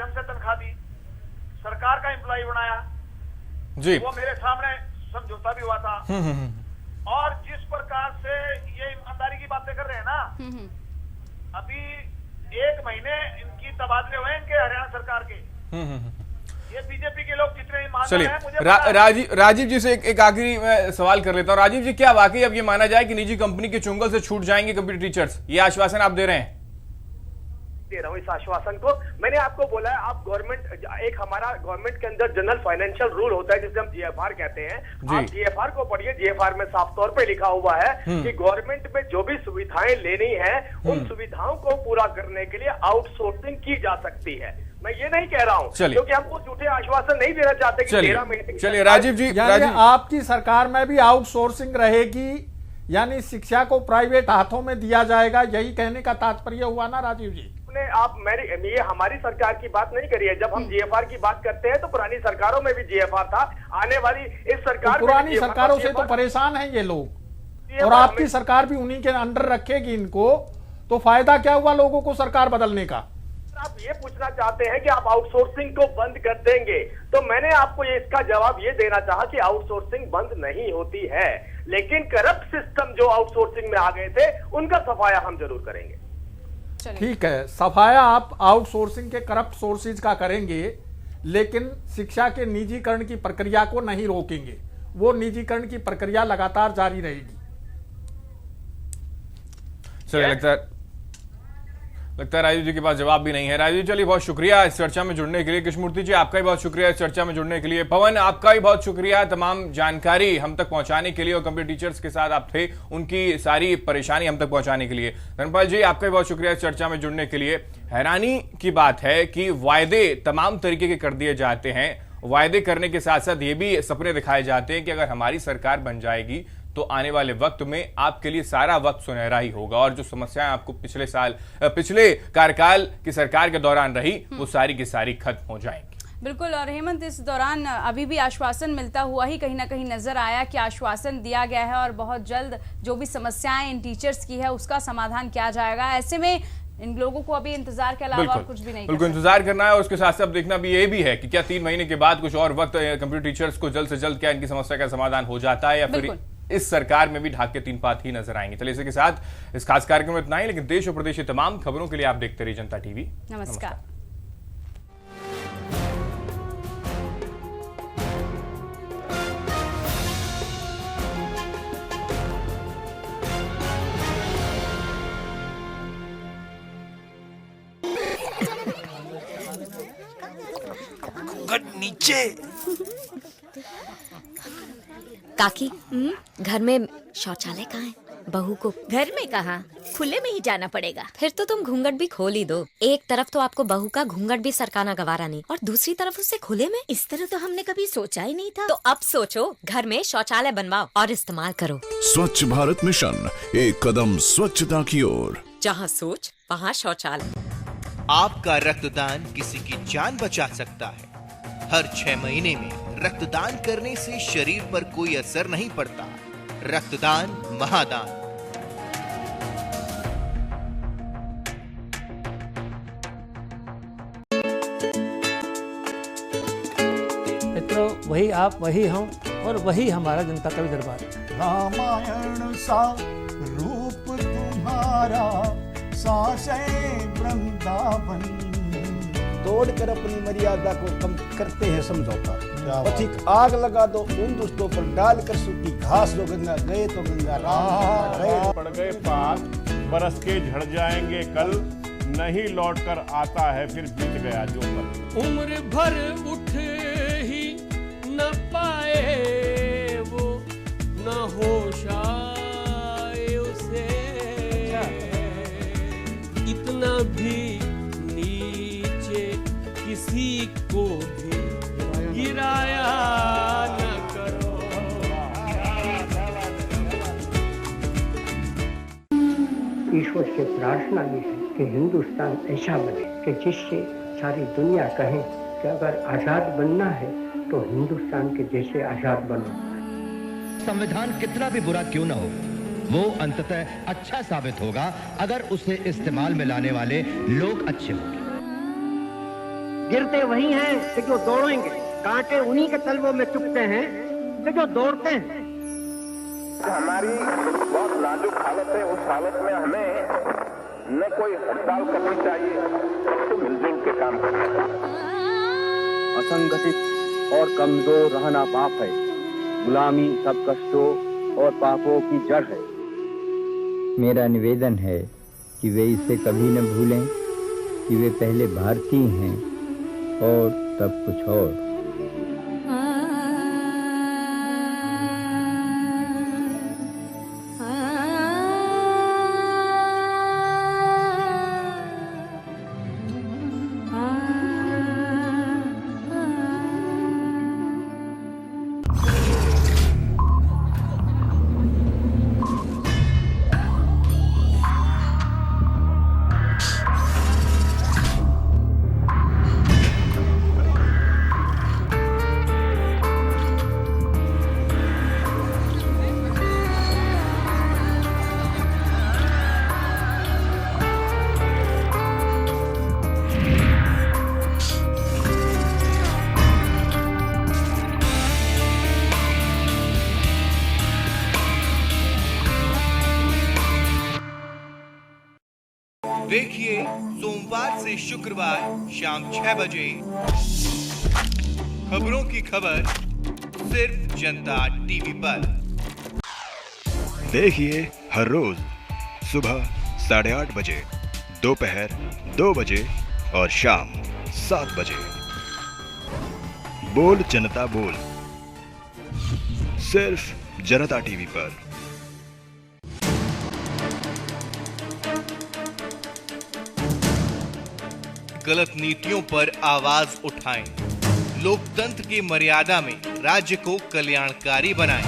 ढंग से तनख्वाह दी, सरकार का एम्प्लॉय बनाया जी, वो मेरे सामने समझौता भी हुआ था। और जिस प्रकार से ये ईमानदारी की बातें कर रहे हैं ना, अभी 1 महीने इनकी तबादले हुए इनके हरियाणा सरकार के। ये बीजेपी के लोग जितने ईमानदार चलिए हैं, मुझे पता है। राजीव जी से एक आखिरी मैं सवाल कर लेता हूं। राजीव जी, क्या वाकई अब ये माना जाए कि निजी कंपनी के चुंगल से छूट जाएंगे कंप्यूटर टीचर्स? ये आश्वासन आप दे रहे हैं? दे रहा हूं इस आश्वासन को। मैंने आपको बोला है, आप गवर्नमेंट, एक हमारा गवर्नमेंट के अंदर जनरल फाइनेंशियल रूल होता है जिसे हम जीएफआर कहते हैं। आप जीएफआर को पढ़िए, जीएफआर में साफ तौर पे लिखा हुआ है कि गवर्नमेंट में जो भी सुविधाएं लेनी है उन सुविधाओं को पूरा करने के लिए आउटसोर्सिंग की जा सकती है। मैं ये नहीं कह रहा हूं क्योंकि हम वो झूठे आश्वासन नहीं देना चाहते कि 13 महीने। चलिए राजीव जी, आपकी सरकार में भी आउटसोर्सिंग रहेगी, यानी शिक्षा को प्राइवेट हाथों में दिया जाएगा, यही कहने का तात्पर्य हुआ ना राजीव जी? आप ये हमारी सरकार की बात नहीं करी है। जब हम जीएफआर की बात करते हैं तो पुरानी सरकारों में भी जीएफआर था, आने वाली इस सरकार तो पुरानी सरकारों से तो परेशान हैं ये लोग, और आपकी सरकार भी उन्हीं के अंडर रखेगी इनको, तो फायदा क्या हुआ लोगों को सरकार बदलने का? आप ये पूछना चाहते हैं कि आप आउटसोर्सिंग को बंद कर देंगे, तो मैंने आपको इसका जवाब ये देना चाहा कि आउटसोर्सिंग बंद नहीं होती है, लेकिन करप्ट सिस्टम जो आउटसोर्सिंग में आ गए थे उनका सफाया हम जरूर करेंगे। ठीक है, सफाया आप आउटसोर्सिंग के करप्ट सोर्सेज का करेंगे, लेकिन शिक्षा के निजीकरण की प्रक्रिया को नहीं रोकेंगे। वो निजीकरण की प्रक्रिया लगातार जारी रहेगी। चलिए, लगता है राजीव जी के पास जवाब भी नहीं है। राजीव जी, चलिए, बहुत शुक्रिया इस चर्चा में जुड़ने के लिए। कृष्णमूर्ति जी, आपका भी बहुत शुक्रिया इस चर्चा में जुड़ने के लिए। पवन, आपका भी बहुत शुक्रिया तमाम जानकारी हम तक पहुंचाने के लिए, और कंप्यूटर टीचर्स के साथ आप थे, उनकी सारी परेशानी हम तक पहुंचाने के लिए। धनपाल जी, आपका भी बहुत शुक्रिया इस चर्चा में जुड़ने के लिए। हैरानी की बात है कि वायदे तमाम तरीके के कर दिए जाते हैं, वायदे करने के साथ साथ ये भी सपने दिखाए जाते हैं कि अगर हमारी सरकार बन जाएगी तो आने वाले वक्त में आपके लिए सारा वक्त सुनहरा ही होगा, और जो समस्याएं आपको पिछले कार्यकाल की सरकार के दौरान रही वो सारी की सारी खत्म हो जाएंगी। बिल्कुल। और हेमंत, इस दौरान अभी भी आश्वासन मिलता हुआ ही कहीं ना कहीं नजर आया कि आश्वासन दिया गया है और बहुत जल्द जो भी समस्याएं इन टीचर्स की है उसका समाधान किया जाएगा। ऐसे में इन लोगों को अभी इंतजार के अलावा और कुछ भी नहीं, बिल्कुल इंतजार करना है, और उसके साथ साथ देखना भी ये भी है कि क्या 3 महीने के बाद कुछ और वक्त कंप्यूटर टीचर्स को जल्द से जल्द क्या इनकी समस्या का समाधान हो जाता है, या फिर इस सरकार में भी ढाक के 3 पात ही नजर आएंगे। चलिए, इसी के साथ इस खास कार्यक्रम में इतना ही, लेकिन देश और प्रदेश की तमाम खबरों के लिए आप देखते रहिए जनता टीवी। नमस्कार। नीचे काकी, घर में शौचालय कहाँ है? बहू को घर में कहाँ, खुले में ही जाना पड़ेगा। फिर तो तुम घूंघट भी खोल ही दो। एक तरफ तो आपको बहू का घूंघट भी सरकाना गवारा नहीं, और दूसरी तरफ उससे खुले में। इस तरह तो हमने कभी सोचा ही नहीं था। तो अब सोचो, घर में शौचालय बनवाओ और इस्तेमाल करो। स्वच्छ भारत मिशन, एक कदम स्वच्छता की ओर। जहाँ सोच वहाँ शौचालय। आपका रक्तदान किसी की जान बचा सकता है। हर 6 महीने में रक्तदान करने से शरीर पर कोई असर नहीं पड़ता। रक्तदान महादान। मित्रों, वही आप, वही हम, और वही हमारा जनता का भी दरबार। रामायण सा रूप तुम्हारा, सासें वृंदावन। तोड़कर अपनी मर्यादा को कम करते हैं समझौता। पथिक आग लगा दो उन दुष्टों पर, डालकर सूखी घास दो गंगा, गए तो गंगा राम। पड़ गए पास, बरस के झड़ जाएंगे कल, नहीं लौट कर आता है फिर बीत गया जो पल। उम्र भर उठे ही न पाए वो, न होश आए उसे, इतना भी किसी को भी गिराया न करो। ईश्वर से प्रार्थना भी है कि हिंदुस्तान ऐसा बने कि जिससे सारी दुनिया कहे कि अगर आजाद बनना है तो हिंदुस्तान के जैसे आजाद बनो। संविधान कितना भी बुरा क्यों न हो, वो अंततः अच्छा साबित होगा अगर उसे इस्तेमाल में लाने वाले लोग अच्छे होंगे। गिरते वही हैं कि जो दौड़ेंगे, कांटे उन्हीं के तलवों में चुभते हैं कि जो दौड़ते हैं। हमारी बहुत नाजुक हालत है, उस हालत में हमें न कोई हड़ताल करनी चाहिए, सबको मिलजुल के काम करना चाहिए। असंगठित और कमजोर रहना पाप है। गुलामी सब कष्टों और पापों की जड़ है। मेरा निवेदन है कि वे इसे कभी न भूलें कि वे पहले भारतीय हैं और तब कुछ और। देखिए सोमवार से शुक्रवार शाम 6 बजे खबरों की खबर सिर्फ जनता टीवी पर। देखिए हर रोज सुबह 8:30 बजे, दोपहर 2 बजे और शाम 7 बजे। बोल जनता बोल, सिर्फ जनता टीवी पर। गलत नीतियों पर आवाज उठाएं, लोकतंत्र की मर्यादा में राज्य को कल्याणकारी बनाएं।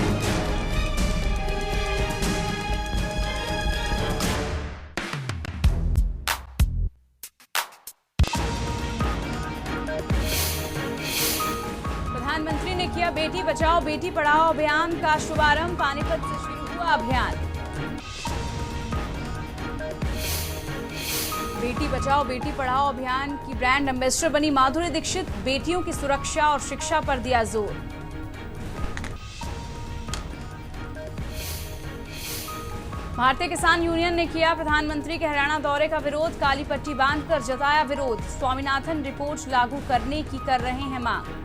प्रधानमंत्री ने किया बेटी बचाओ बेटी पढ़ाओ अभियान का शुभारंभ। पानीपत से शुरू हुआ अभियान। बेटी बचाओ बेटी पढ़ाओ अभियान की ब्रांड एम्बेसडर बनी माधुरी दीक्षित। बेटियों की सुरक्षा और शिक्षा पर दिया जोर। भारतीय किसान यूनियन ने किया प्रधानमंत्री के हरियाणा दौरे का विरोध। काली पट्टी बांधकर जताया विरोध। स्वामीनाथन रिपोर्ट लागू करने की कर रहे हैं मांग।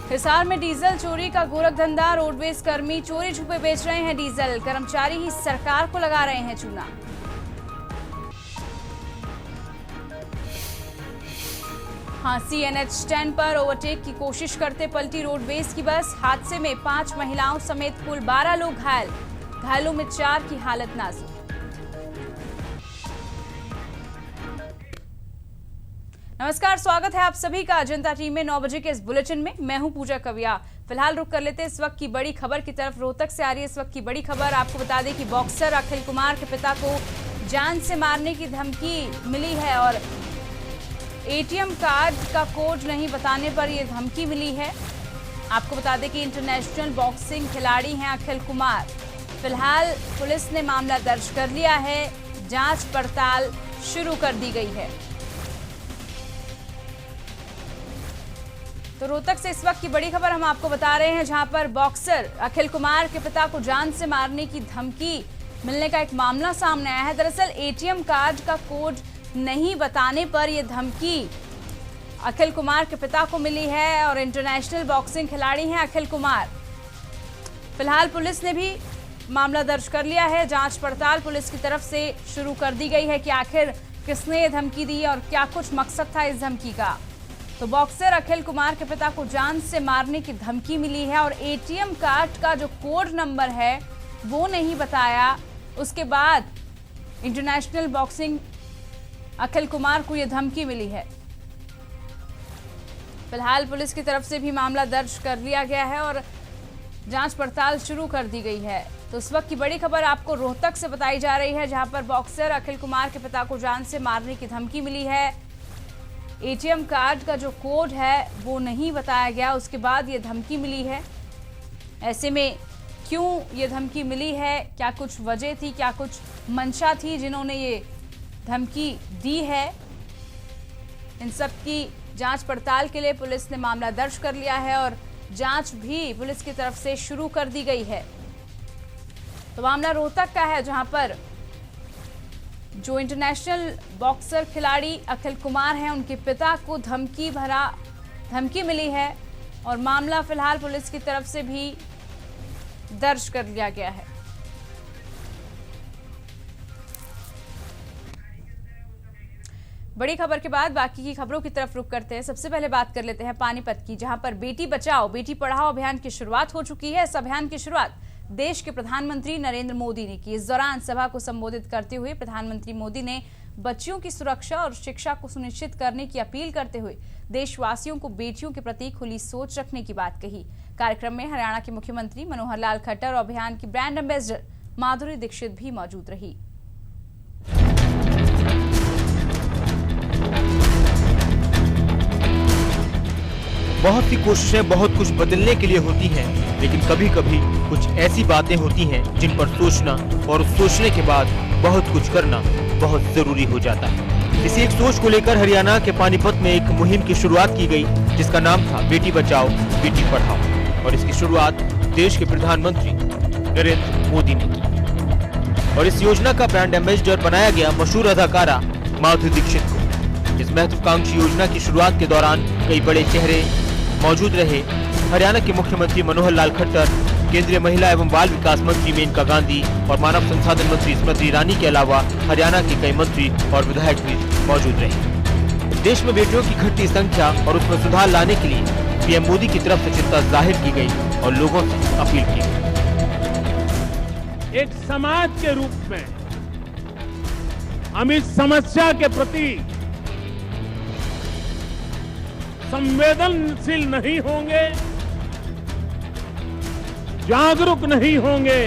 हिसार में डीजल चोरी का गोरखधंधा। रोडवेज कर्मी चोरी छुपे बेच रहे हैं डीजल। कर्मचारी ही सरकार को लगा रहे हैं चूना। हांसी NH10 पर ओवरटेक की कोशिश करते पलटी रोडवेज की बस। हादसे में 5 महिलाओं समेत कुल 12 लोग घायल। घायलों में 4 की हालत नाजुक। नमस्कार, स्वागत है आप सभी का जनता टीवी में 9 बजे के इस बुलेटिन में। मैं हूं पूजा कविया। फिलहाल रुक कर लेते हैं इस वक्त की बड़ी खबर की तरफ। रोहतक से आ रही है इस वक्त की बड़ी खबर। आपको बता दें कि बॉक्सर अखिल कुमार के पिता को जान से मारने की धमकी मिली है और ATM कार्ड का कोड नहीं बताने पर यह धमकी मिली है। आपको बता दें कि इंटरनेशनल बॉक्सिंग खिलाड़ी हैं अखिल कुमार। फिलहाल पुलिस ने मामला दर्ज कर लिया है। जांच पड़ताल शुरू कर दी गई है। तो रोहतक से इस वक्त की बड़ी खबर हम आपको बता रहे हैं, जहां पर बॉक्सर अखिल कुमार के पिता को जान से मारने की धमकी मिलने का एक मामला सामने आया है। दरअसल ATM कार्ड का कोड नहीं बताने पर यह धमकी अखिल कुमार के पिता को मिली है और इंटरनेशनल बॉक्सिंग खिलाड़ी हैं अखिल कुमार। फिलहाल पुलिस ने भी मामला दर्ज कर लिया है। जांच पड़ताल पुलिस की तरफ से शुरू कर दी गई है कि आखिर किसने ये धमकी दी और क्या कुछ मकसद था इस धमकी का। तो बॉक्सर अखिल कुमार के पिता को जान से मारने की धमकी मिली है और ATM कार्ड का जो कोड नंबर है वो नहीं बताया। उसके बाद इंटरनेशनल बॉक्सिंग अखिल कुमार को यह धमकी मिली है। फिलहाल पुलिस की तरफ से भी मामला दर्ज कर लिया गया है और जांच पड़ताल शुरू कर दी गई है। तो इस वक्त की बड़ी खबर आपको रोहतक से बताई जा रही है, जहां पर बॉक्सर अखिल कुमार के पिता को जान से मारने की धमकी मिली है। ATM कार्ड का जो कोड है वो नहीं बताया गया, उसके बाद ये धमकी मिली है। ऐसे में क्यों ये धमकी मिली है, क्या कुछ वजह थी, क्या कुछ मंशा थी जिन्होंने ये धमकी दी है। इन सब की जांच पड़ताल के लिए पुलिस ने मामला दर्ज कर लिया है और जांच भी पुलिस की तरफ से शुरू कर दी गई है। तो मामला रोहतक का है, जहां पर जो इंटरनेशनल बॉक्सर खिलाड़ी अखिल कुमार हैं, उनके पिता को धमकी मिली है और मामला फिलहाल पुलिस की तरफ से भी दर्ज कर लिया गया है। बड़ी खबर के बाद बाकी की खबरों की तरफ रुख करते हैं। सबसे पहले बात कर लेते हैं पानीपत की, जहां पर बेटी बचाओ बेटी पढ़ाओ अभियान की शुरुआत हो चुकी है। इस अभियान की शुरुआत देश के प्रधानमंत्री नरेंद्र मोदी ने की। इस दौरान सभा को संबोधित करते हुए प्रधानमंत्री मोदी ने बच्चियों की सुरक्षा और शिक्षा को सुनिश्चित करने की अपील करते हुए देशवासियों को बेटियों के प्रति खुली सोच रखने की बात कही। कार्यक्रम में हरियाणा के मुख्यमंत्री मनोहर लाल खट्टर और अभियान की ब्रांड एम्बेसडर माधुरी दीक्षित भी मौजूद रही। बहुत सी कोशिशें बहुत कुछ बदलने के लिए होती हैं, लेकिन कभी कभी कुछ ऐसी बातें होती हैं जिन पर सोचना और सोचने के बाद बहुत कुछ करना बहुत जरूरी हो जाता है। इसी एक सोच को लेकर हरियाणा के पानीपत में एक मुहिम की शुरुआत की गई, जिसका नाम था बेटी बचाओ बेटी पढ़ाओ, और इसकी शुरुआत देश के प्रधानमंत्री नरेंद्र मोदी ने की। और इस योजना का ब्रांड एम्बेसडर बनाया गया मशहूर अदाकारा माधुरी दीक्षित को। इस महत्वाकांक्षी योजना की शुरुआत के दौरान कई बड़े चेहरे मौजूद रहे। हरियाणा के मुख्यमंत्री मनोहर लाल खट्टर, केंद्रीय महिला एवं बाल विकास मंत्री मेनका गांधी और मानव संसाधन मंत्री स्मृति ईरानी के अलावा हरियाणा के कई मंत्री और विधायक भी मौजूद रहे। देश में बेटियों की घटती संख्या और उसमें सुधार लाने के लिए पीएम मोदी की तरफ से चिंता जाहिर की गई और लोगों से अपील की गई। एक समाज के रूप में हम इस समस्या के प्रति संवेदनशील नहीं होंगे, जागरूक नहीं होंगे,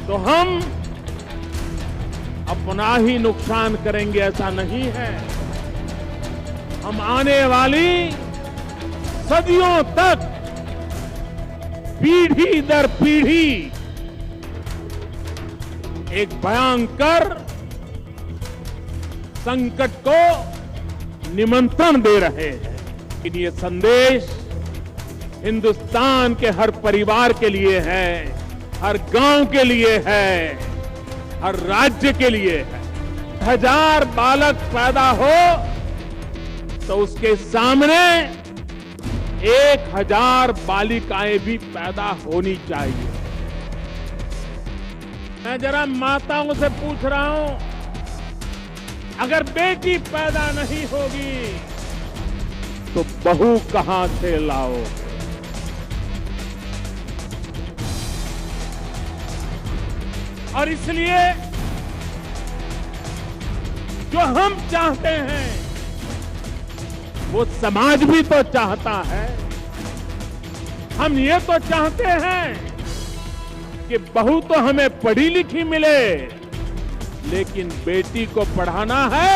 तो हम अपना ही नुकसान करेंगे, ऐसा नहीं है। हम आने वाली सदियों तक पीढ़ी दर पीढ़ी एक भयंकर संकट को निमंत्रण दे रहे हैं। लेकिन ये संदेश हिंदुस्तान के हर परिवार के लिए है, हर गांव के लिए है, हर राज्य के लिए है। 1000 बालक पैदा हो तो उसके सामने 1000 बालिकाएं भी पैदा होनी चाहिए। मैं जरा माताओं से पूछ रहा हूं, अगर बेटी पैदा नहीं होगी तो बहू कहां से लाओ? और इसलिए जो हम चाहते हैं वो समाज भी तो चाहता है। हम ये तो चाहते हैं कि बहू तो हमें पढ़ी लिखी मिले, लेकिन बेटी को पढ़ाना है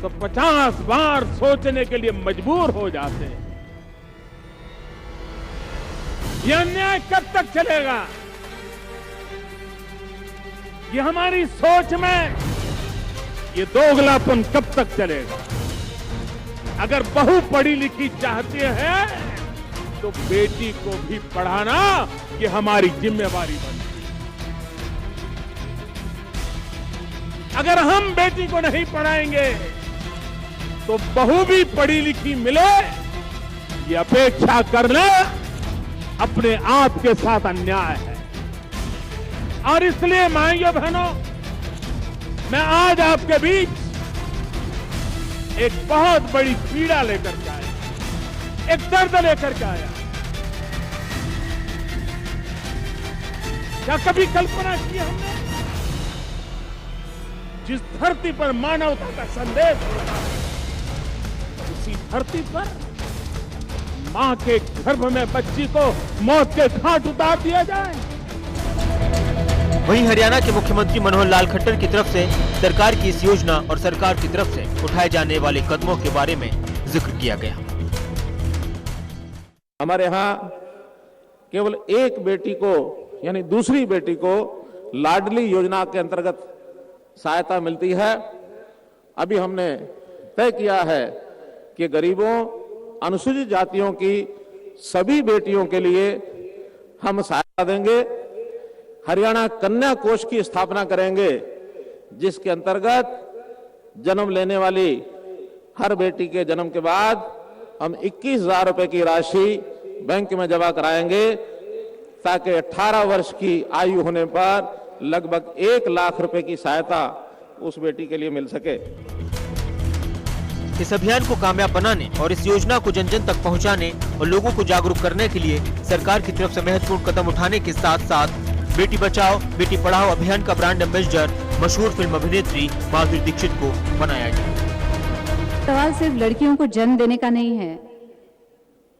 तो 50 बार सोचने के लिए मजबूर हो जाते हैं। यह अन्याय कब तक चलेगा? ये हमारी सोच में ये दोगलापन कब तक चलेगा? अगर बहू पढ़ी लिखी चाहती है तो बेटी को भी पढ़ाना ये हमारी जिम्मेवारी बनती है। अगर हम बेटी को नहीं पढ़ाएंगे तो बहू भी पढ़ी लिखी मिले, ये अपेक्षा करना अपने आप के साथ अन्याय है। और इसलिए माइयों बहनों, मैं आज आपके बीच एक बहुत बड़ी पीड़ा लेकर के आया, एक दर्द लेकर के आया। क्या कभी कल्पना की हमने जिस धरती पर मानवता का संदेश होता है, उसी धरती पर मां के गर्भ में बच्ची को मौत के घाट उतार दिया जाए? वहीं हरियाणा के मुख्यमंत्री मनोहर लाल खट्टर की तरफ से सरकार की इस योजना और सरकार की तरफ से उठाए जाने वाले कदमों के बारे में जिक्र किया गया। हमारे यहाँ केवल एक बेटी को यानी दूसरी बेटी को लाडली योजना के अंतर्गत सहायता मिलती है। अभी हमने तय किया है कि गरीबों, अनुसूचित जातियों की सभी बेटियों के लिए हम सहायता देंगे। हरियाणा कन्या कोष की स्थापना करेंगे, जिसके अंतर्गत जन्म लेने वाली हर बेटी के जन्म के बाद हम 21,000 रुपए की राशि बैंक में जमा कराएंगे, ताकि 18 वर्ष की आयु होने पर लगभग 1 लाख रुपए की सहायता उस बेटी के लिए मिल सके। इस अभियान को कामयाब बनाने और इस योजना को जन जन तक पहुंचाने और लोगों को जागरूक करने के लिए सरकार की तरफ से महत्वपूर्ण कदम उठाने के साथ साथ बेटी बचाओ बेटी पढ़ाओ अभियान का ब्रांड एम्बेसडर मशहूर फिल्म अभिनेत्री माधुरी दीक्षित को बनाया गया। सवाल सिर्फ लड़कियों को जन्म देने का नहीं है,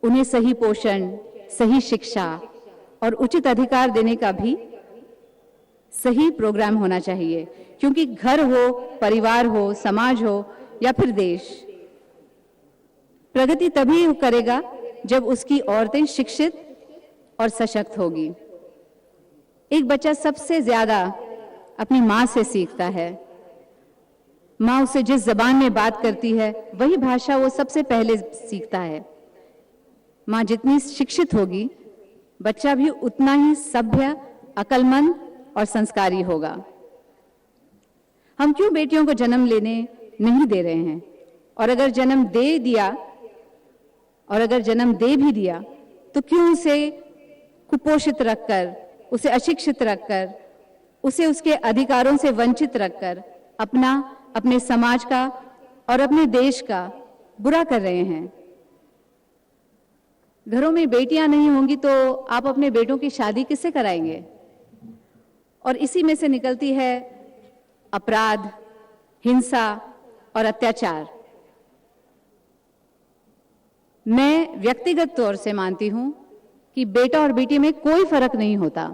उन्हें सही पोषण, सही शिक्षा और उचित अधिकार देने का भी सही प्रोग्राम होना चाहिए, क्योंकि घर हो, परिवार हो, समाज हो या फिर देश, प्रगति तभी करेगा जब उसकी औरतें शिक्षित और सशक्त होगी। एक बच्चा सबसे ज्यादा अपनी माँ से सीखता है। माँ उसे जिस जबान में बात करती है वही भाषा वो सबसे पहले सीखता है। माँ जितनी शिक्षित होगी, बच्चा भी उतना ही सभ्य, अक्लमंद और संस्कारी होगा। हम क्यों बेटियों को जन्म लेने नहीं दे रहे हैं? और अगर जन्म दे भी दिया तो क्यों उसे कुपोषित रखकर, उसे अशिक्षित रखकर, उसे उसके अधिकारों से वंचित रखकर अपने समाज का और अपने देश का बुरा कर रहे हैं? घरों में बेटियां नहीं होंगी तो आप अपने बेटों की शादी किससे कराएंगे? और इसी में से निकलती है अपराध, हिंसा और अत्याचार। मैं व्यक्तिगत तौर से मानती हूं कि बेटा और बेटी में कोई फर्क नहीं होता।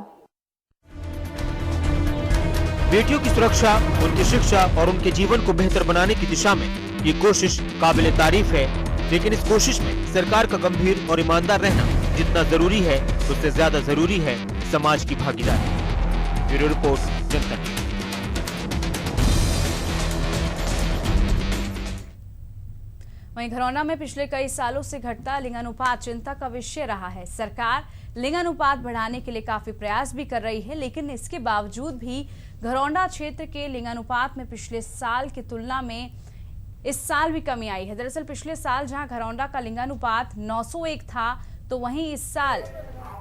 बेटियों की सुरक्षा, उनकी शिक्षा और उनके जीवन को बेहतर बनाने की दिशा में ये कोशिश काबिल तारीफ है, लेकिन इस कोशिश में सरकार का गंभीर और ईमानदार रहना जितना जरूरी है, उससे ज्यादा जरूरी है समाज की भागीदारी। ब्यूरो रिपोर्ट, जनता न्यूज़। वहीं घरौंडा में पिछले कई सालों से घटता लिंगानुपात चिंता का विषय रहा है। सरकार लिंगानुपात बढ़ाने के लिए काफी प्रयास भी कर रही है, लेकिन इसके बावजूद भी घरौंडा क्षेत्र के लिंगानुपात में पिछले साल की तुलना में इस साल भी कमी आई है। दरअसल पिछले साल जहां घरौंडा का लिंगानुपात 901 था, तो वहीं इस साल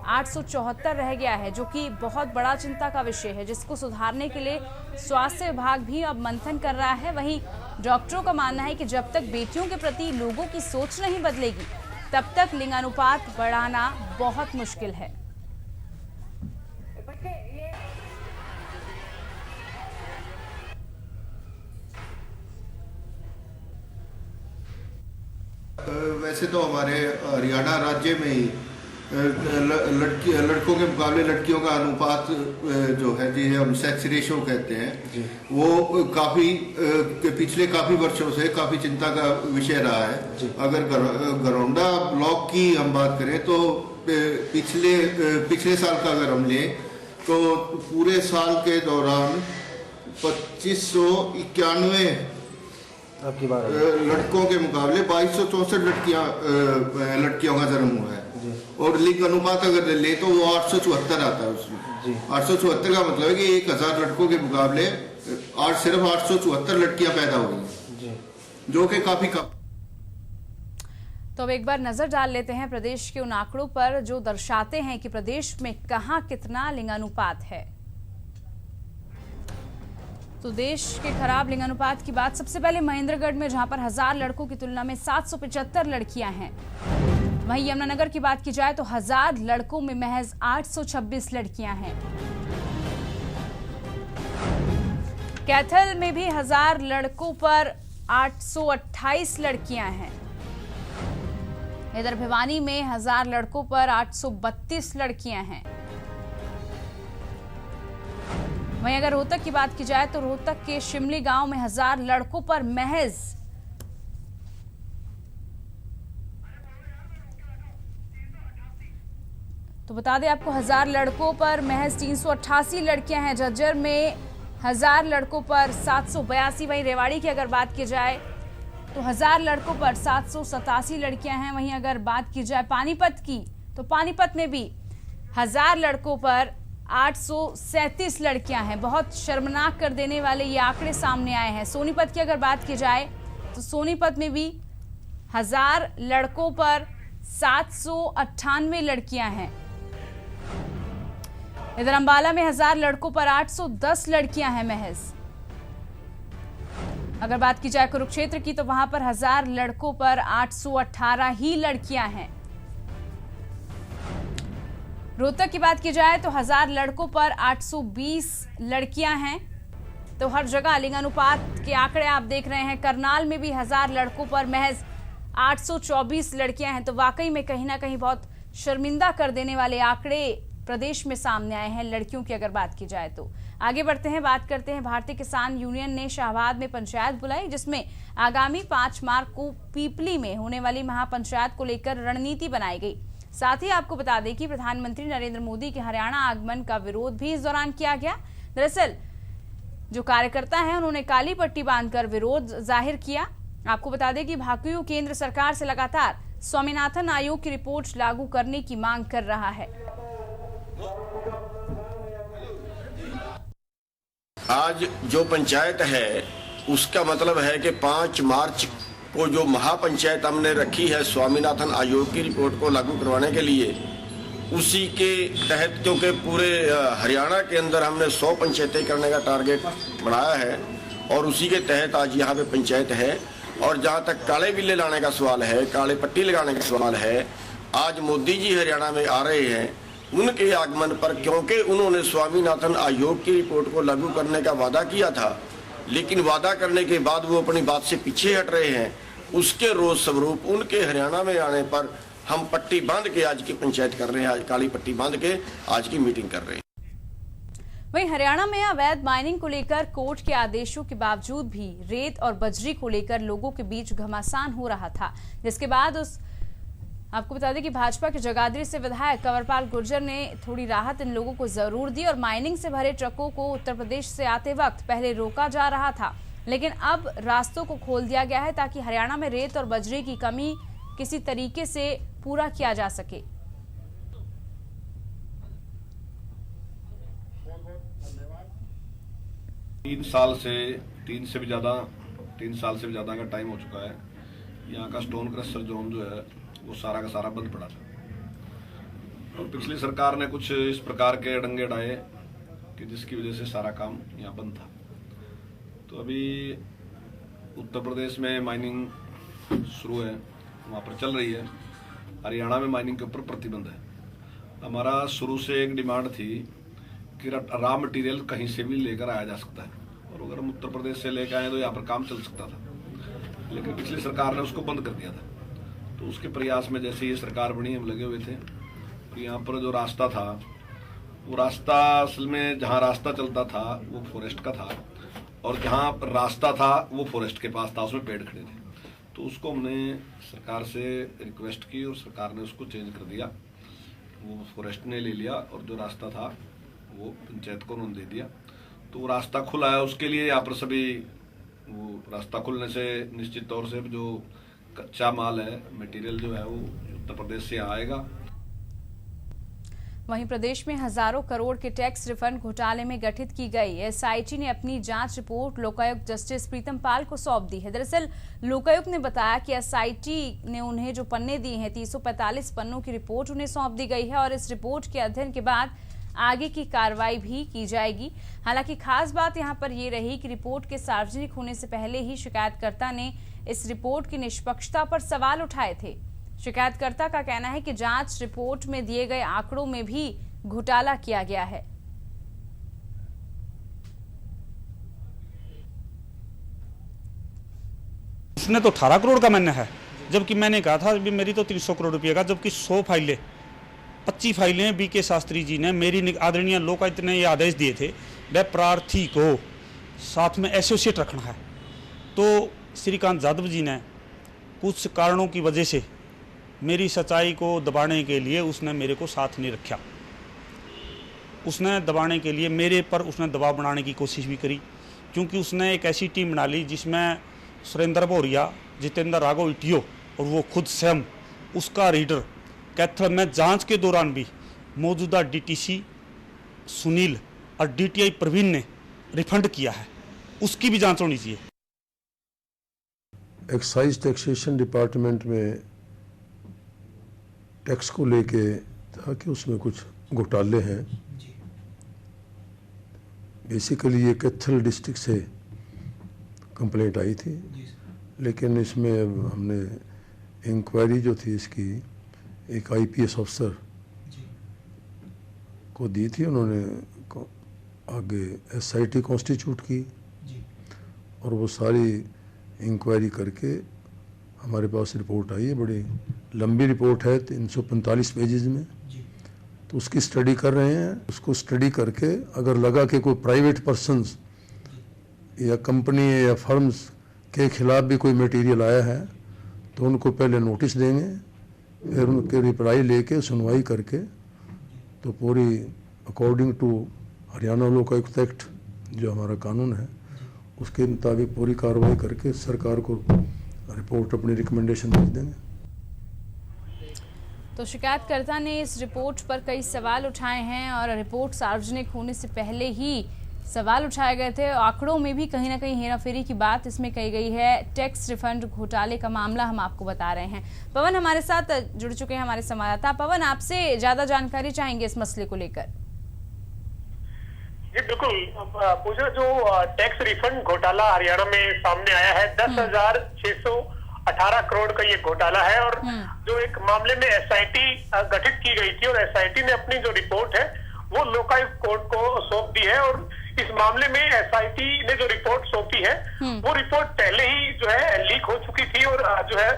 874 रह गया है, जो कि बहुत बड़ा चिंता का विषय है, जिसको सुधारने के लिए स्वास्थ्य विभाग भी अब मंथन कर रहा है। वहीं डॉक्टरों का मानना है कि जब तक बेटियों के प्रति लोगों की सोच नहीं बदलेगी, तब तक लिंगानुपात बढ़ाना बहुत मुश्किल है। वैसे तो हमारे हरियाणा राज्य में ही लड़कों के मुकाबले लड़कियों का अनुपात जो है, जी हम सेक्स रेशो कहते हैं, वो पिछले काफी वर्षों से काफी चिंता का विषय रहा है। अगर घरौंडा ब्लॉक की हम बात करें तो पिछले साल का अगर हम लें तो पूरे साल के दौरान 2591 लड़कों के मुकाबले 2264 लड़कियों का जन्म हुआ है। और लिंग अनुपात अगर ले तो वो 874 आता है उसमें। 874 का मतलब है कि 1000 लड़कों के मुकाबले सिर्फ 874 लड़कियां पैदा हुई हैं, जो कि काफी कम। तो अब एक बार नजर डाल लेते हैं प्रदेश के उन आंकड़ों पर जो दर्शाते हैं कि प्रदेश में कहां कितना लिंगानुपात है। तो देश के खराब लिंगानुपात की बात सबसे पहले महेंद्रगढ़ में, जहां पर 1000 लड़कों की तुलना में 775 लड़कियां हैं। वहीं यमुनानगर की बात की जाए तो 1000 लड़कों में महज 826 लड़कियां हैं। कैथल में भी 1000 लड़कों पर 828 लड़कियां हैं। इधर भिवानी में 1000 लड़कों पर 832 लड़कियां हैं। वहीं अगर रोहतक की बात की जाए तो रोहतक के शिमली गांव में 1000 लड़कों पर महज 1000 लड़कों पर महज 388 लड़कियां हैं। झज्जर में 1000 लड़कों पर 782। वहीं रेवाड़ी की अगर बात की जाए तो 1000 लड़कों पर 787 लड़कियां हैं। वहीं अगर बात की जाए पानीपत की तो पानीपत में भी 1000 लड़कों पर 837 लड़कियां हैं। बहुत शर्मनाक कर देने वाले ये आंकड़े सामने आए हैं। सोनीपत की अगर बात की जाए तो सोनीपत में भी 1000 लड़कों पर 798 लड़कियां हैं। इधर अंबाला में 1000 लड़कों पर 810 लड़कियां हैं महज। अगर बात की जाए कुरुक्षेत्र की तो वहां पर 1000 लड़कों पर 818 ही लड़कियां हैं। रोहतक की बात की जाए तो 1000 लड़कों पर 820 लड़कियां हैं। तो हर जगह लिंगानुपात के आंकड़े आप देख रहे हैं। करनाल में भी 1000 लड़कों पर महज 824 लड़कियां हैं। तो वाकई में कहीं ना कहीं बहुत शर्मिंदा कर देने वाले आंकड़े प्रदेश में सामने आए हैं लड़कियों की अगर बात की जाए तो। आगे बढ़ते हैं, बात करते हैं भारतीय किसान यूनियन ने शाहबाद में पंचायत बुलाई, जिसमें आगामी 5 मार्च को पीपली में होने वाली महापंचायत को लेकर रणनीति बनाई गई। साथ ही आपको बता दें कि प्रधानमंत्री नरेंद्र मोदी के हरियाणा आगमन का विरोध भी इस दौरान किया गया। दरअसल जो कार्यकर्ता हैं उन्होंने काली पट्टी बांधकर विरोध जाहिर किया। आपको बता दें कि भाकियू केंद्र सरकार से लगातार स्वामीनाथन आयोग की रिपोर्ट लागू करने की मांग कर रहा है। आज जो पंचायत है उसका मतलब है कि 5 मार्च को जो महापंचायत हमने रखी है स्वामीनाथन आयोग की रिपोर्ट को लागू करवाने के लिए, उसी के तहत क्योंकि पूरे हरियाणा के अंदर हमने 100 पंचायतें करने का टारगेट बनाया है और उसी के तहत आज यहाँ पे पंचायत है। और जहाँ तक काले बिल्ले लाने का सवाल है, काले पट्टी लगाने का सवाल है, आज मोदी जी हरियाणा में आ रहे हैं उनके आगमन पर, क्योंकि उन्होंने स्वामीनाथन आयोग की रिपोर्ट को लागू करने का वादा किया था, लेकिन वादा करने के बाद वो अपनी बात से पीछे हट रहे हैं। उसके रोज स्वरूप उनके हरियाणा में आने पर हम पट्टी बांध के आज की पंचायत कर रहे हैं, आज काली पट्टी बांध के आज की मीटिंग कर रहे हैं। वहीं हरियाणा में अवैध माइनिंग को लेकर कोर्ट के आदेशों के बावजूद भी रेत और बजरी को लेकर लोगों के बीच घमासान हो रहा था, जिसके बाद आपको बता दें कि भाजपा के जगाधरी से विधायक कंवरपाल गुर्जर ने थोड़ी राहत इन लोगों को जरूर दी और माइनिंग से भरे ट्रकों को उत्तर प्रदेश से आते वक्त पहले रोका जा रहा था, लेकिन अब रास्तों को खोल दिया गया है ताकि हरियाणा में रेत और बजरी की कमी किसी तरीके से पूरा किया जा सके। तीन साल से भी ज्यादा का टाइम हो चुका है। यहाँ का स्टोन क्रशर जोन जो है वो सारा का सारा बंद पड़ा था और पिछली सरकार ने कुछ इस प्रकार के डंगे डाए कि जिसकी वजह से सारा काम यहाँ बंद था। तो अभी उत्तर प्रदेश में माइनिंग शुरू है, वहाँ पर चल रही है। हरियाणा में माइनिंग के ऊपर प्रतिबंध है। हमारा शुरू से एक डिमांड थी कि रॉ मटेरियल कहीं से भी लेकर आया जा सकता है और अगर हम उत्तर प्रदेश से लेकर आए तो यहाँ पर काम चल सकता था, लेकिन पिछली सरकार ने उसको बंद कर दिया था। तो उसके प्रयास में जैसे ये सरकार बनी हम लगे हुए थे। तो यहाँ पर जो रास्ता था वो रास्ता असल में जहाँ रास्ता चलता था वो फॉरेस्ट का था और जहाँ पर रास्ता था वो फॉरेस्ट के पास था, उसमें पेड़ खड़े थे। तो उसको हमने सरकार से रिक्वेस्ट की और सरकार ने उसको चेंज कर दिया, वो फॉरेस्ट ने ले लिया और जो रास्ता था वो पंचायत को उन्होंने दे दिया। तो वो रास्ता खुला है, उसके लिए यहाँ पर सभी वो रास्ता खुलने से निश्चित तौर से जो कच्चा माल है, मटेरियल जो है वो उत्तर प्रदेश से आएगा। वहीं प्रदेश में हजारों करोड़ के टैक्स रिफंड घोटाले में गठित की गई एसआईटी ने अपनी जांच रिपोर्ट लोकायुक्त जस्टिस प्रीतम पाल को सौंप दी है। दरअसल लोकायुक्त ने बताया कि एसआईटी ने उन्हें जो पन्ने दिए हैं 345 पन्नों की रिपोर्ट उन्हें सौंप दी गई है और इस रिपोर्ट के अध्ययन के बाद आगे की कार्रवाई भी की जाएगी। हालांकि खास बात यहां पर यह रही कि रिपोर्ट के सार्वजनिक होने से पहले ही शिकायतकर्ता ने इस रिपोर्ट की निष्पक्षता पर सवाल उठाए थे। शिकायतकर्ता का कहना है कि जांच रिपोर्ट में दिए गए आंकड़ों में भी घोटाला किया गया है। उसने तो 18 करोड़ का मानना है, जबकि मैंने कहा था भी मेरी तो 300 करोड़ रुपए का, जबकि 100 फाइलें 25 फाइलें बीके शास्त्री जी ने मेरी आदरणीय लोकायुक्त ने ये आदेश दिए थे वह प्रार्थी को साथ में एसोसिएट रखना है। तो श्रीकांत यादव जी ने कुछ कारणों की वजह से मेरी सच्चाई को दबाने के लिए उसने मेरे को साथ नहीं रखा। उसने दबाने के लिए मेरे पर उसने दबाव बनाने की कोशिश भी करी, क्योंकि उसने एक ऐसी टीम बना ली जिसमें सुरेंद्र भौरिया, जितेंद्र राघव इटियो और वो खुद स्वयं उसका रीडर कैथल में जांच के दौरान भी मौजूदा डीटीसी सुनील और डीटीआई प्रवीण ने रिफंड किया है, उसकी भी जांच होनी चाहिए। एक्साइज टैक्सेशन डिपार्टमेंट में टैक्स को लेके था कि उसमें कुछ घोटाले हैं। बेसिकली ये कैथल डिस्ट्रिक्ट से कंप्लेंट आई थी, लेकिन इसमें हमने इंक्वायरी जो थी इसकी एक आईपीएस अफसर को दी थी। उन्होंने आगे एसआईटी कॉन्स्टिट्यूट की और वो सारी इंक्वायरी करके हमारे पास रिपोर्ट आई है। बड़ी लंबी रिपोर्ट है, 345 पेजेस में। तो उसकी स्टडी कर रहे हैं। उसको स्टडी करके अगर लगा कि कोई प्राइवेट पर्सन्स या कंपनी या फर्म्स के खिलाफ भी कोई मटेरियल आया है तो उनको पहले नोटिस देंगे, फिर उनके रिप्लाई लेके सुनवाई करके तो पूरी according to Haryana Lokayukta act जो हमारा कानून है उसके मुताबिक पूरी कार्रवाई करके सरकार को रिपोर्ट अपनी रिकमेंडेशन भेज देंगे। तो शिकायतकर्ता ने इस रिपोर्ट पर कई सवाल उठाए हैं और रिपोर्ट सार्वजनिक होने से पहले ही सवाल उठाए गए थे। आंकड़ों में भी कहीं ना कहीं हेराफेरी की बात इसमें कही गई है। टैक्स रिफंड घोटाले का मामला हम आपको बता रहे हैं। पवन हमारे साथ जुड़ चुके हैं, हमारे संवाददाता। पवन, आपसे ज्यादा जानकारी चाहेंगे इस मसले को लेकर। जी बिल्कुल पूजा, जो टैक्स रिफंड घोटाला हरियाणा में सामने आया है 10,618 करोड़ का ये घोटाला है और जो एक मामले में एसआईटी गठित की गई थी और एसआईटी ने अपनी जो रिपोर्ट है वो लोकायुक्त कोर्ट को सौंप दी है। और इस मामले में एसआईटी ने जो रिपोर्ट सौंपी है वो रिपोर्ट पहले ही जो है लीक हो चुकी थी और जो है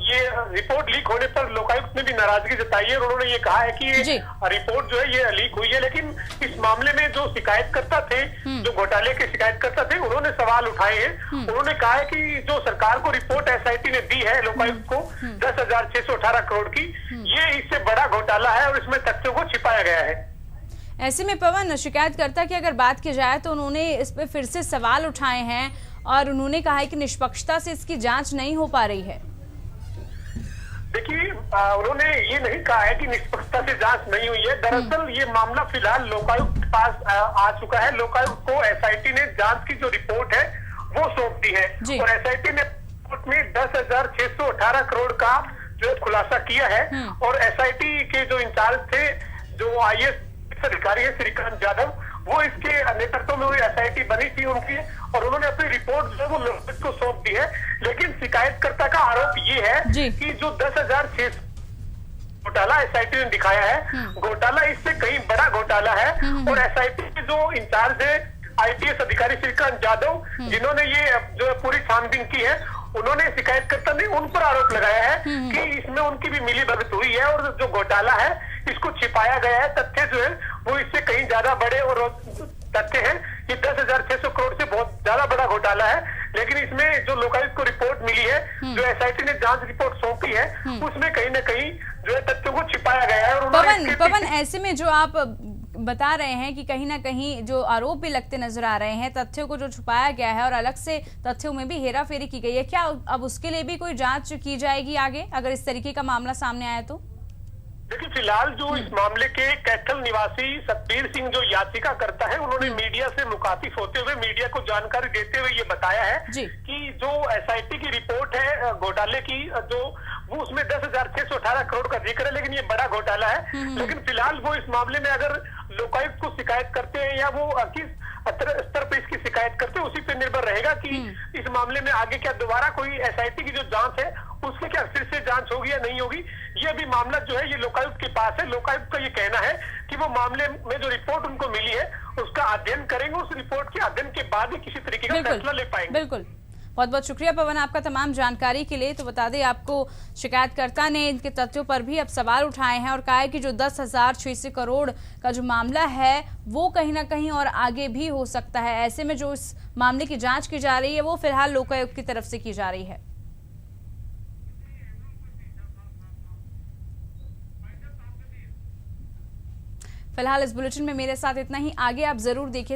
ये रिपोर्ट लीक होने पर लोकायुक्त ने भी नाराजगी जताई है और उन्होंने ये कहा है कि ये रिपोर्ट जो है ये लीक हुई है। लेकिन इस मामले में जो शिकायतकर्ता थे, जो घोटाले के शिकायतकर्ता थे, उन्होंने सवाल उठाए हैं। उन्होंने कहा है कि जो सरकार को रिपोर्ट एसआईटी ने दी है लोकायुक्त को 10,618 करोड़ की, ये इससे बड़ा घोटाला है और इसमें तथ्यों को छिपाया गया है। ऐसे में पवन, शिकायतकर्ता की अगर बात की जाए तो उन्होंने इस पे फिर से सवाल उठाए हैं और उन्होंने कहा है कि निष्पक्षता से इसकी जांच नहीं हो पा रही है। देखिए, उन्होंने ये नहीं कहा है कि निष्पक्षता से जांच नहीं हुई है। दरअसल ये मामला फिलहाल लोकायुक्त के पास आ चुका है। लोकायुक्त को एसआईटी ने जांच की जो रिपोर्ट है वो सौंप दी है और एसआईटी ने रिपोर्ट में 10,618 करोड़ का जो खुलासा किया है और एसआईटी के जो इंचार्ज थे, जो आईएएस अधिकारी है श्रीकांत यादव, वो इसके नेतृत्व में हुई एसआईटी बनी थी उनकी और उन्होंने अपनी रिपोर्ट जो है वो लोकायुक्त को सौंप दी है। लेकिन शिकायतकर्ता का आरोप ये है कि जो 10,600 घोटाला एसआईटी ने दिखाया है, घोटाला इससे कहीं बड़ा घोटाला है और एसआईटी के जो इंचार्ज है आईपीएस अधिकारी श्रीकांत यादव, जिन्होंने ये जो पूरी छानबीन की है, उन्होंने शिकायतकर्ता ने उन पर आरोप लगाया है कि इसमें उनकी भी मिलीभगत हुई है और जो घोटाला है इसको छिपाया गया है। तथ्य जो है वो इससे कहीं ज्यादा बड़े और तथ्य है। ये 10,600 करोड़ से बहुत ज्यादा बड़ा घोटाला है। लेकिन इसमें जो लोकायुक्त को रिपोर्ट मिली है, जो एसआईटी ने जांच रिपोर्ट सौंपी है, उसमें कहीं ना कहीं जो है तथ्यों को छिपाया गया है। और पवन, ऐसे में जो आप बता रहे हैं कि कहीं ना कहीं जो आरोप भी लगते नजर आ रहे हैं, तथ्यों को जो छुपाया गया है और अलग से तथ्यों में भी हेराफेरी की गई है, क्या अब उसके लिए भी कोई जांच की जाएगी आगे अगर इस तरीके का मामला सामने आया तो? देखिए, फिलहाल जो इस मामले के कैथल निवासी सतबीर सिंह जो याचिका करता है, उन्होंने मीडिया से मुखातिब होते हुए मीडिया को जानकारी देते हुए ये बताया है कि जो एसआईटी की रिपोर्ट है घोटाले की, जो वो उसमें 10,618 करोड़ का जिक्र है, लेकिन ये बड़ा घोटाला है। लेकिन फिलहाल वो इस मामले में अगर लोकायुक्त को शिकायत करते हैं या वो किस स्तर पे इसकी शिकायत करते हैं, उसी पे निर्भर रहेगा कि इस मामले में आगे क्या दोबारा कोई एसआईटी की जो जांच है उसके क्या फिर से जांच होगी या नहीं होगी। ये अभी मामला जो है ये लोकायुक्त के पास है। लोकायुक्त का ये कहना है कि वो मामले में जो रिपोर्ट उनको मिली है उसका अध्ययन करेंगे, उस रिपोर्ट के अध्ययन के बाद ही किसी तरीके का फैसला ले पाएंगे। बिल्कुल, बहुत बहुत शुक्रिया पवन आपका तमाम जानकारी के लिए। तो बता दें आपको, शिकायतकर्ता ने इनके तथ्यों पर भी अब सवाल उठाए हैं और कहा है कि जो 10,600 करोड़ का जो मामला है वो कहीं ना कहीं और आगे भी हो सकता है। ऐसे में जो इस मामले की जांच की जा रही है वो फिलहाल लोकायुक्त की तरफ से की जा रही है। फिलहाल इस बुलेटिन में मेरे साथ इतना ही। आगे आप जरूर देखिए